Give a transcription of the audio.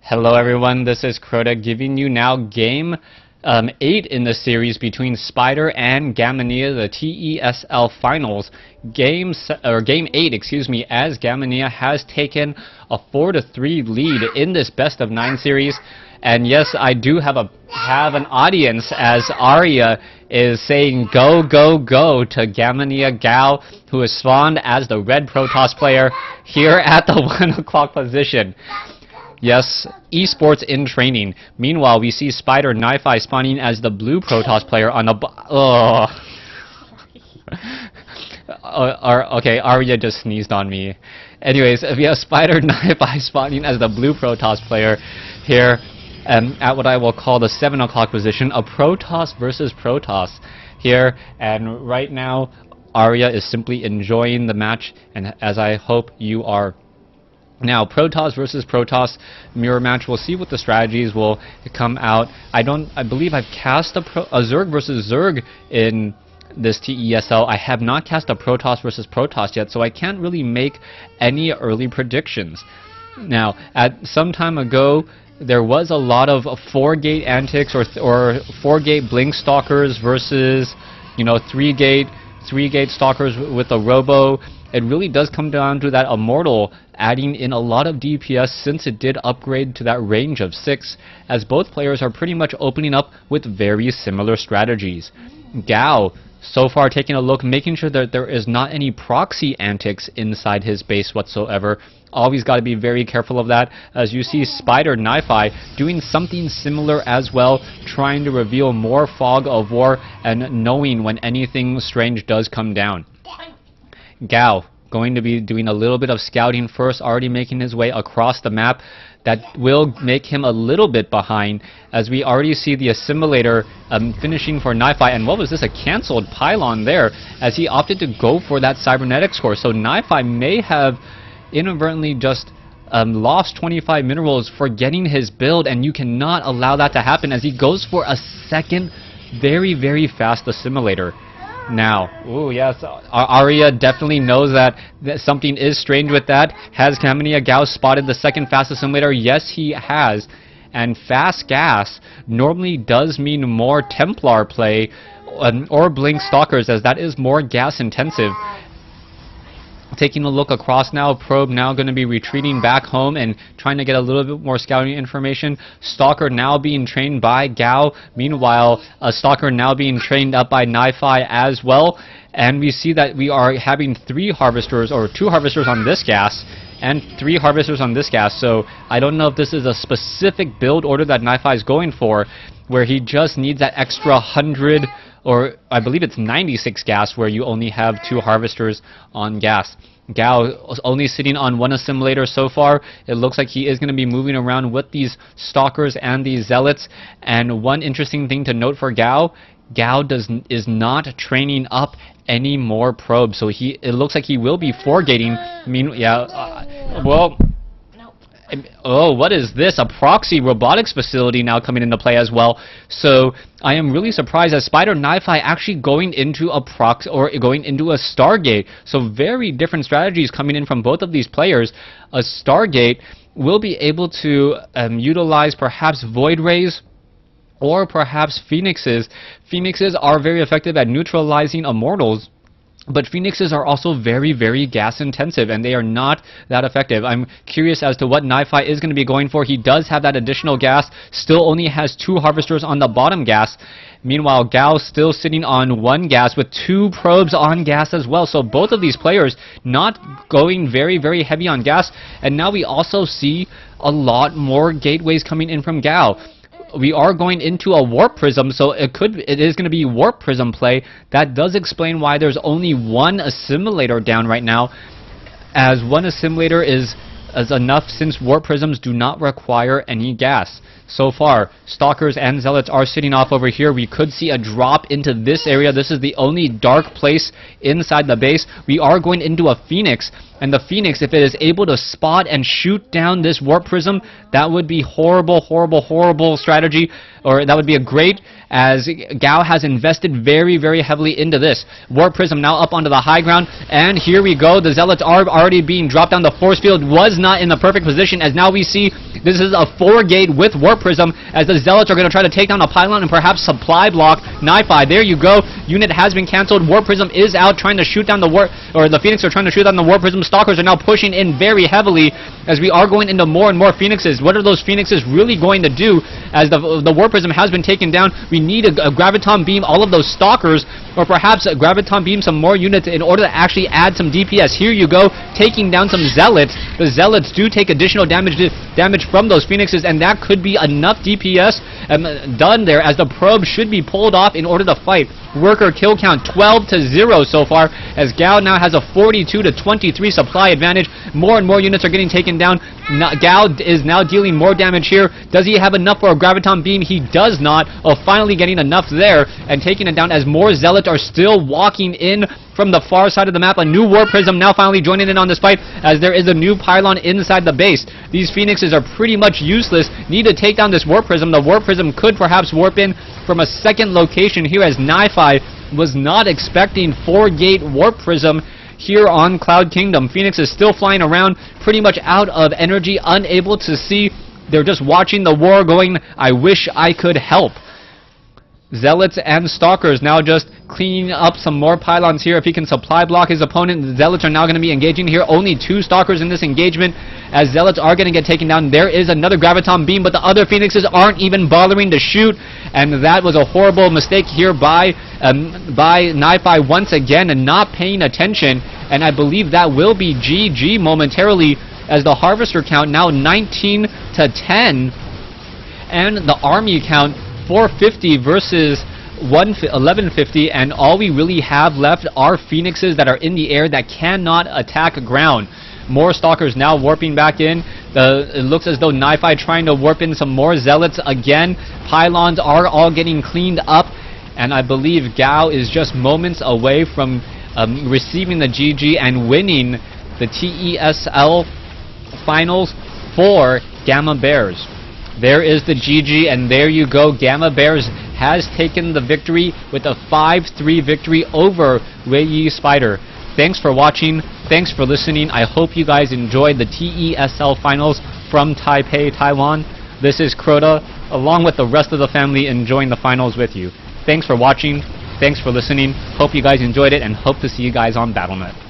Hello everyone, this is Crota giving you now game 8 in the series between Spider and Gamania, the TeSL finals. Game 8, excuse me, as Gamania has taken a 4-3 lead in this best of 9 series. And yes, I do have an audience, as Arya is saying go go go to Gamania Gao, who is spawned as the red Protoss player here at the 1 o'clock position. Yes, esports in training. Meanwhile, we see Spider Nifi spawning as the blue Protoss player on the okay, Arya just sneezed on me. Anyways, we have Spider Nifi spawning as the blue Protoss player here at what I will call the 7 o'clock position, a Protoss versus Protoss here. And right now, Arya is simply enjoying the match, and as I hope you are. Now, Protoss versus Protoss mirror match. We'll see what the strategies will come out. I believe I've cast a Zerg versus Zerg in this TeSL. I have not cast a Protoss versus Protoss yet, so I can't really make any early predictions. Now, at some time ago, there was a lot of 4-gate antics or 4-gate blink stalkers versus, 3-gate stalkers with a robo. It really does come down to that Immortal adding in a lot of DPS since it did upgrade to that range of 6, as both players are pretty much opening up with very similar strategies. Gao, so far taking a look, making sure that there is not any proxy antics inside his base whatsoever. Always got to be very careful of that, as you see Spider Nifi doing something similar as well, trying to reveal more fog of war and knowing when anything strange does come down. Gao going to be doing a little bit of scouting first, already making his way across the map. That will make him a little bit behind, as we already see the assimilator finishing for Nifi. And what was this, a cancelled pylon there, as he opted to go for that cybernetics core. So Nifi may have inadvertently just lost 25 minerals forgetting his build, and you cannot allow that to happen, as he goes for a second very, very fast assimilator. Now, ooh, yes, Arya definitely knows that something is strange with that. Has Gamania Gao spotted the second fast assimilator? Yes, he has. And fast gas normally does mean more Templar play or blink stalkers, as that is more gas intensive. Taking a look across now, Probe now going to be retreating back home and trying to get a little bit more scouting information. Stalker now being trained by Gao. Meanwhile, a Stalker now being trained up by Nifi as well. And we see that we are having 3 harvesters, or 2 harvesters on this gas, and 3 harvesters on this gas. So I don't know if this is a specific build order that Nifi is going for, where he just needs that extra 100, or I believe it's 96 gas, where you only have 2 harvesters on gas. Gao is only sitting on 1 assimilator so far. It looks like he is going to be moving around with these stalkers and these zealots. And one interesting thing to note for Gao, is not training up any more probes. So it looks like he will be 4-gating. Oh, what is this? A proxy robotics facility now coming into play as well. So I am really surprised as Spider Nifi actually going into a proxy, or going into a Stargate. So very different strategies coming in from both of these players. A Stargate will be able to utilize perhaps Void Rays or perhaps Phoenixes. Phoenixes are very effective at neutralizing Immortals, but Phoenixes are also very, very gas intensive, and they are not that effective. I'm curious as to what Nifi is going to be going for. He does have that additional gas, still only has 2 harvesters on the bottom gas. Meanwhile, Gao still sitting on 1 gas with 2 probes on gas as well. So both of these players not going very, very heavy on gas. And now we also see a lot more gateways coming in from Gao. We are going into a Warp Prism, so it is going to be Warp Prism play. That does explain why there's only 1 assimilator down right now, as 1 assimilator is enough, since Warp Prisms do not require any gas. so far. Stalkers and Zealots are sitting off over here. We could see a drop into this area. This is the only dark place inside the base. We are going into a Phoenix, and the Phoenix, if it is able to spot and shoot down this Warp Prism, that would be horrible, horrible, horrible strategy, or that would be a great, as Gao has invested very, very heavily into this. Warp Prism now up onto the high ground, and here we go. The Zealots are already being dropped down. The force field was not in the perfect position, as now we see this is a 4-gate with Warp Prism, as the Zealots are going to try to take down a pylon and perhaps supply block Nifi. There you go. Unit has been cancelled. Warp Prism is out trying to shoot down the Warp, or the Phoenix are trying to shoot down the Warp Prism. Stalkers are now pushing in very heavily as we are going into more and more Phoenixes. What are those Phoenixes really going to do as the Warp Prism has been taken down? We need a Graviton Beam all of those Stalkers, or perhaps a Graviton Beam some more units in order to actually add some DPS. Here you go, taking down some Zealots. The Zealots do take additional damage from those Phoenixes, and that could be enough DPS done there, as the probe should be pulled off in order to fight. Worker kill count 12-0 so far, as Gao now has a 42-23 supply advantage. More and more units are getting taken down. Gao is now dealing more damage here. Does he have enough for a Graviton Beam? He does not. Finally getting enough there and taking it down, as more Zealots are still walking in from the far side of the map. A new Warp Prism now finally joining in on this fight, as there is a new pylon inside the base. These Phoenixes are pretty much useless. Need to take down this Warp Prism. The Warp Prism could perhaps warp in from a second location here, as Nifi was not expecting 4-gate Warp Prism here on Cloud Kingdom. Phoenix is still flying around, pretty much out of energy, unable to see. They're just watching the war going, I wish I could help. Zealots and Stalkers now just cleaning up some more pylons here. If he can supply block his opponent, the Zealots are now going to be engaging here. Only 2 Stalkers in this engagement, as Zealots are going to get taken down. There is another Graviton Beam, but the other Phoenixes aren't even bothering to shoot, and that was a horrible mistake here by Nifi once again, and not paying attention, and I believe that will be GG momentarily, as the Harvester count now 19-10, and the army count 450 versus 1150, and all we really have left are Phoenixes that are in the air that cannot attack ground. More Stalkers now warping back in. It looks as though Nifi trying to warp in some more Zealots again. Pylons are all getting cleaned up, and I believe Gao is just moments away from receiving the GG and winning the TeSL finals for Gamma Bears. There is the GG, and there you go. Gamma Bears has taken the victory with a 5-3 victory over Wayi Spider. Thanks for watching. Thanks for listening. I hope you guys enjoyed the TeSL finals from Taipei, Taiwan. This is Crota, along with the rest of the family, enjoying the finals with you. Thanks for watching. Thanks for listening. Hope you guys enjoyed it, and hope to see you guys on Battle.net.